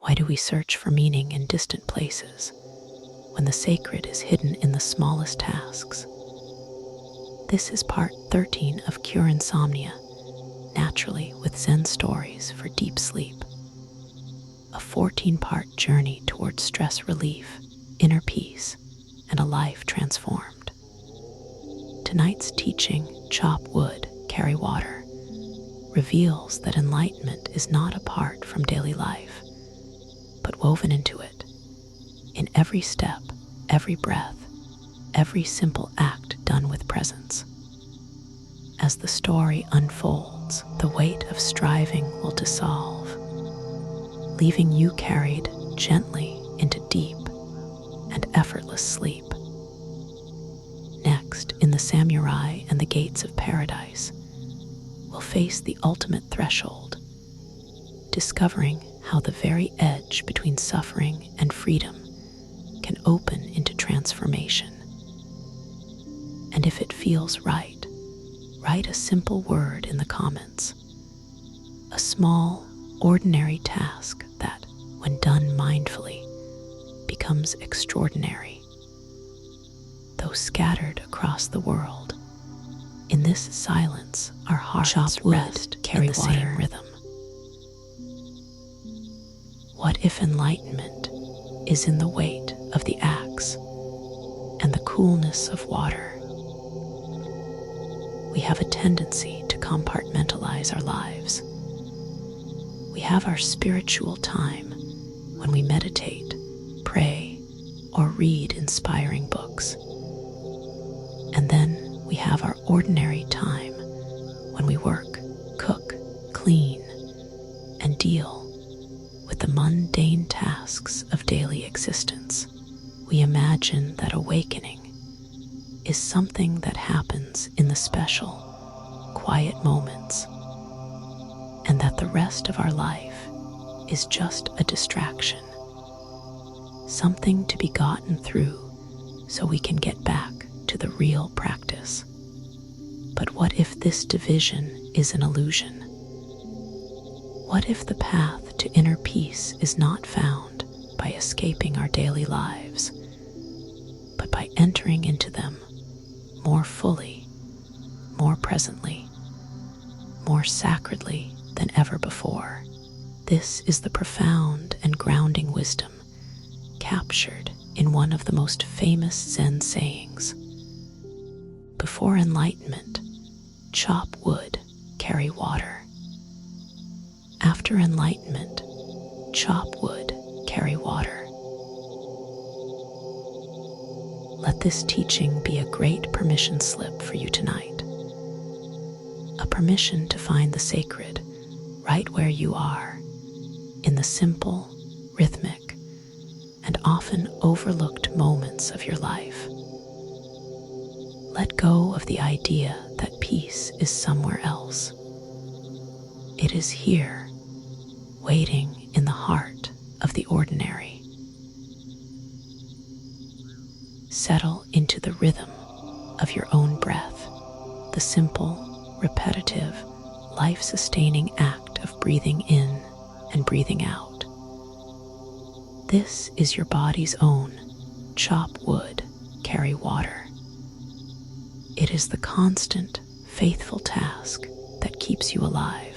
Why do we search for meaning in distant places when the sacred is hidden in the smallest tasks? This is part 13 of Cure Insomnia, Naturally with Zen Stories for Deep Sleep. A 14-part journey towards stress relief, inner peace, and a life transformed. Tonight's teaching, Chop Wood, Carry Water, reveals that enlightenment is not apart from daily life, but woven into it, in every step, every breath, every simple act done with presence. As the story unfolds, the weight of striving will dissolve, leaving you carried gently into deep and effortless sleep. Next, in The Samurai and the Gates of Paradise, we'll face the ultimate threshold, discovering how the very edge between suffering and freedom can open into transformation. And if it feels right, write a simple word in the comments. A small, ordinary task that, when done mindfully, becomes extraordinary. Though scattered across the world, in this silence our hearts rest in the same rhythm. What if enlightenment is in the weight of the axe and the coolness of water? We have a tendency to compartmentalize our lives. We have our spiritual time when we meditate, pray, or read inspiring books. And then we have our ordinary time when we work, cook, clean, and deal with the mundane tasks of daily existence. We imagine that awakening is something that happens in the special, quiet moments, and that the rest of our life is just a distraction, something to be gotten through so we can get back to the real practice. But what if this division is an illusion? What if the path to inner peace is not found by escaping our daily lives, but by entering into them more fully, more presently, more sacredly than ever before? This is the profound and grounding wisdom captured in one of the most famous Zen sayings. Before enlightenment, chop wood, carry water. After enlightenment, chop wood, carry water. Let this teaching be a great permission slip for you tonight. A permission to find the sacred right where you are, in the simple, rhythmic, and often overlooked moments of your life. Let go of the idea that peace is somewhere else. It is here, waiting in the heart of the ordinary. Settle into the rhythm of your own breath, the simple, repetitive, life-sustaining act of breathing in and breathing out. This is your body's own chop wood, carry water. It is the constant, faithful task that keeps you alive.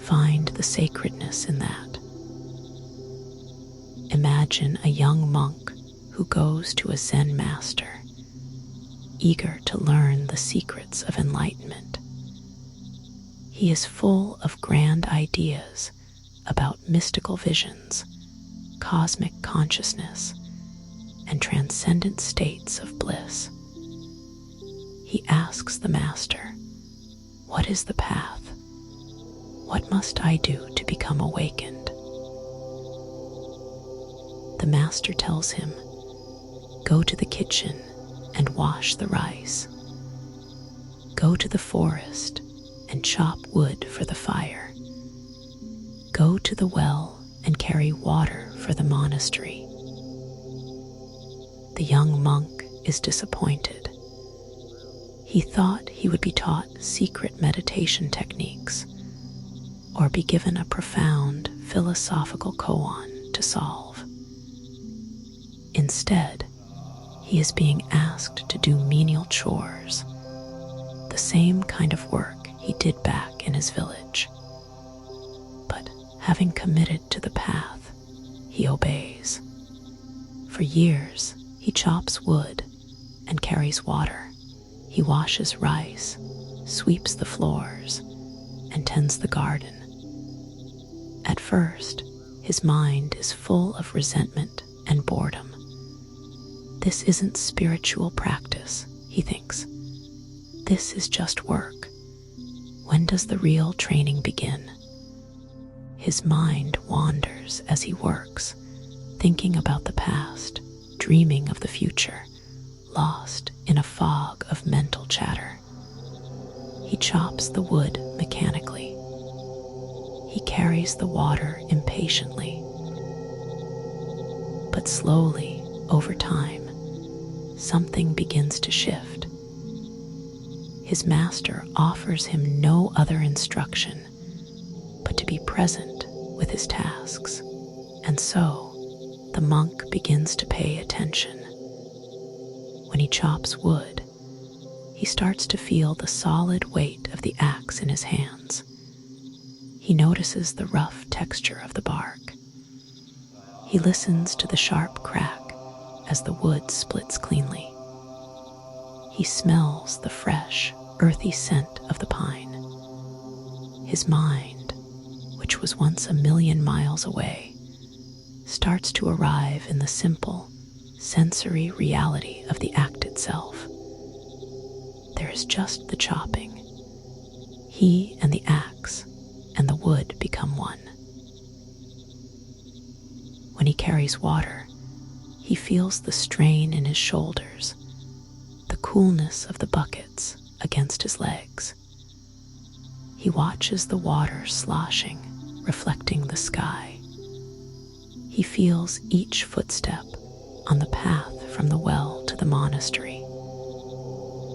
Find the sacredness in that. Imagine a young monk who goes to a Zen master, eager to learn the secrets of enlightenment. He is full of grand ideas about mystical visions, cosmic consciousness, and transcendent states of bliss. He asks the master, "What is the path? What must I do to become awakened?" The master tells him, "Go to the kitchen and wash the rice. Go to the forest and chop wood for the fire. Go to the well and carry water for the monastery." The young monk is disappointed. He thought he would be taught secret meditation techniques or be given a profound philosophical koan to solve. Instead, he is being asked to do menial chores, the same kind of work he did back in his village. But having committed to the path, he obeys. For years, he chops wood and carries water. He washes rice, sweeps the floors, and tends the garden. At first, his mind is full of resentment and boredom. This isn't spiritual practice, he thinks. This is just work. When does the real training begin? His mind wanders as he works, thinking about the past, dreaming of the future, lost in a fog of mental chatter. He chops the wood mechanically. He carries the water impatiently. But slowly, over time, something begins to shift. His master offers him no other instruction but to be present with his tasks, and so the monk begins to pay attention. When he chops wood, he starts to feel the solid weight of the axe in his hands. He notices the rough texture of the bark. He listens to the sharp crack as the wood splits cleanly. He smells the fresh, earthy scent of the pine. His mind, which was once 1,000,000 miles away, starts to arrive in the simple, sensory reality of the act itself. There is just the chopping. He and the axe and the wood become one. When he carries water, he feels the strain in his shoulders, the coolness of the buckets against his legs. He watches the water sloshing, reflecting the sky. He feels each footstep on the path from the well to the monastery.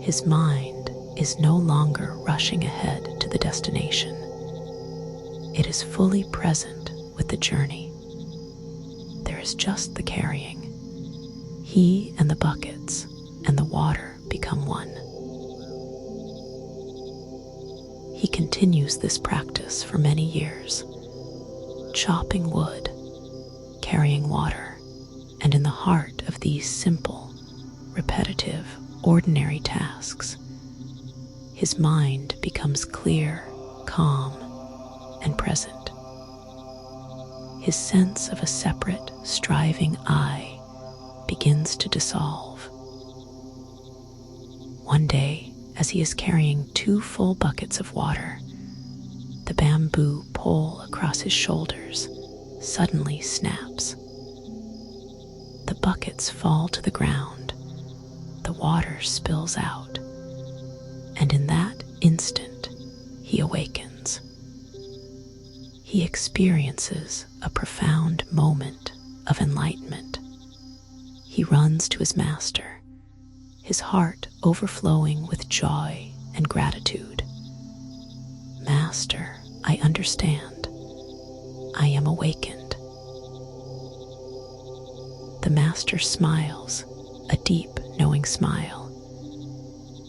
His mind is no longer rushing ahead to the destination. It is fully present with the journey. There is just the carrying. He and the buckets and the water become one. He continues this practice for many years, chopping wood, carrying water, and in the heart of these simple, repetitive, ordinary tasks, his mind becomes clear, calm, and present. His sense of a separate, striving I begins to dissolve. One day, as he is carrying 2 full buckets of water, the bamboo pole across his shoulders suddenly snaps. The buckets fall to the ground, the water spills out, and in that instant, he awakens. He experiences a profound moment of enlightenment. He runs to his master, his heart overflowing with joy and gratitude. "Master, I understand. I am awakened." The master smiles, a deep, knowing smile.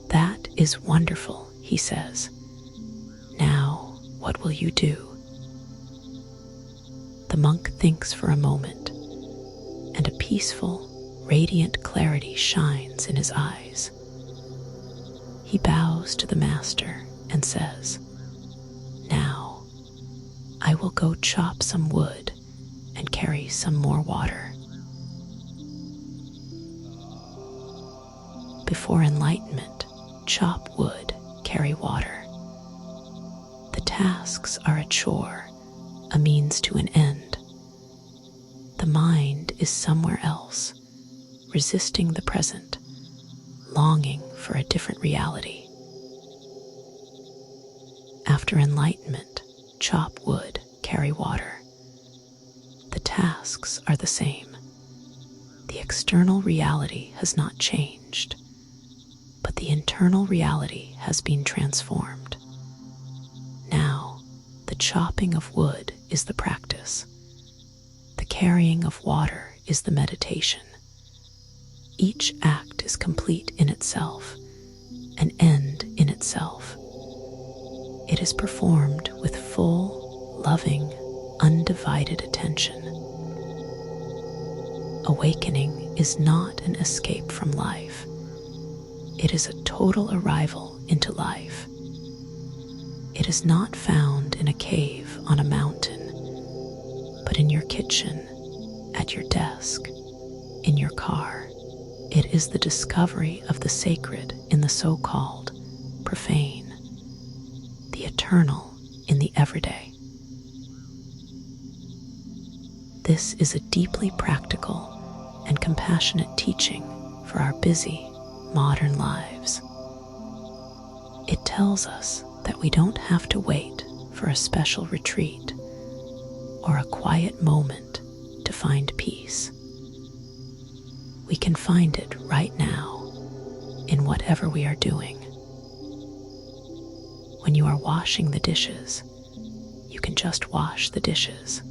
"That is wonderful," he says. "Now, what will you do?" The monk thinks for a moment, and a peaceful, radiant clarity shines in his eyes. He bows to the master and says, "Now, I will go chop some wood and carry some more water." Before enlightenment, chop wood, carry water. The tasks are a chore, a means to an end. The mind is somewhere else, resisting the present, longing for a different reality. After enlightenment, chop wood, carry water. The tasks are the same. The external reality has not changed, but the internal reality has been transformed. Now, the chopping of wood is the practice. The carrying of water is the meditation. Each act is complete in itself, an end in itself. It is performed with full, loving, undivided attention. Awakening is not an escape from life. It is a total arrival into life. It is not found in a cave on a mountain, but in your kitchen, at your desk, in your car. It is the discovery of the sacred in the so-called profane, the eternal in the everyday. This is a deeply practical and compassionate teaching for our busy, modern lives. It tells us that we don't have to wait for a special retreat or a quiet moment to find peace. We can find it right now in whatever we are doing. When you are washing the dishes, you can just wash the dishes.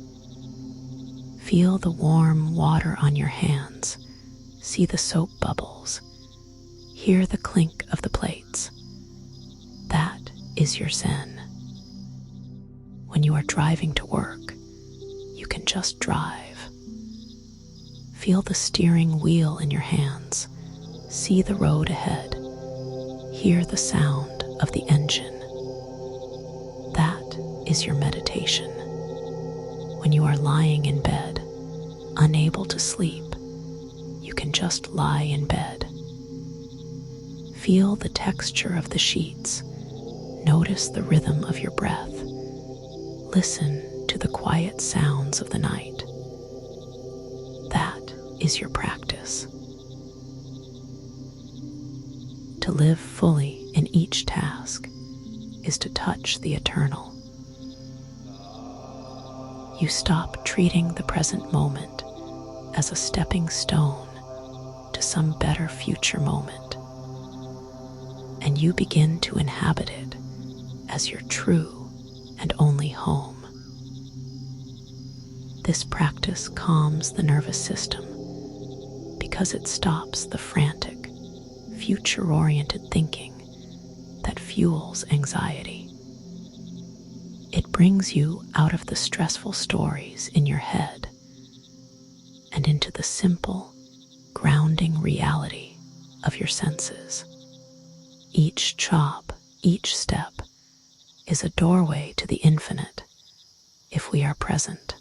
Feel the warm water on your hands, see the soap bubbles, hear the clink of the plates. That is your Zen. When you are driving to work, you can just drive. Feel the steering wheel in your hands, see the road ahead, hear the sound of the engine. That is your meditation. When you are lying in bed, unable to sleep, you can just lie in bed. Feel the texture of the sheets. Notice the rhythm of your breath. Listen to the quiet sounds of the night. That is your practice. To live fully in each task is to touch the eternal. You stop treating the present moment as a stepping stone to some better future moment, and you begin to inhabit it as your true and only home. This practice calms the nervous system because it stops the frantic, future-oriented thinking that fuels anxiety. It brings you out of the stressful stories in your head and into the simple, grounding reality of your senses. Each chop, each step, is a doorway to the infinite if we are present.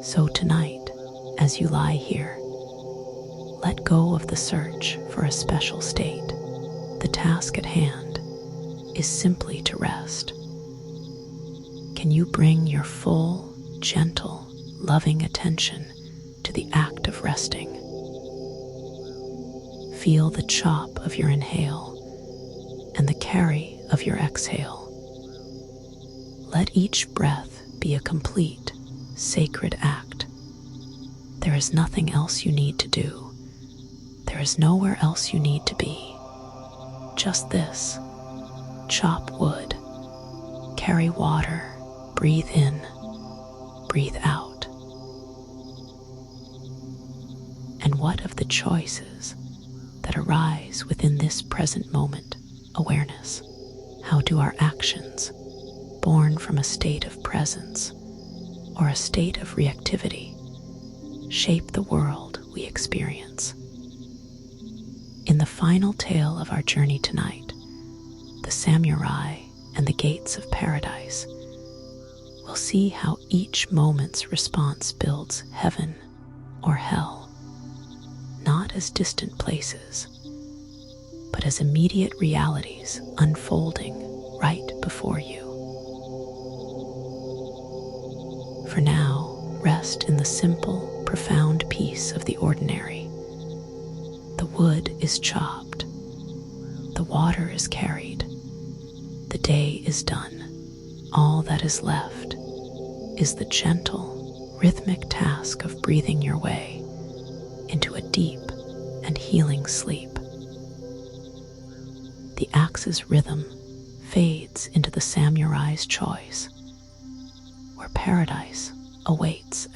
So tonight, as you lie here, let go of the search for a special state. The task at hand is simply to rest. Can you bring your full, gentle, loving attention to the act of resting? Feel the chop of your inhale and the carry of your exhale. Let each breath be a complete, sacred act. There is nothing else you need to do. There is nowhere else you need to be. Just this. Chop wood, carry water, breathe in, breathe out. And what of the choices that arise within this present moment awareness? How do our actions, born from a state of presence or a state of reactivity, shape the world we experience? In the final tale of our journey tonight, the samurai and the gates of paradise, we'll see how each moment's response builds heaven or hell, not as distant places, but as immediate realities unfolding right before you. For now, rest in the simple, profound peace of the ordinary. The wood is chopped, the water is carried, the day is done. All that is left is the gentle, rhythmic task of breathing your way into a deep and healing sleep. The axe's rhythm fades into the samurai's choice, where paradise awaits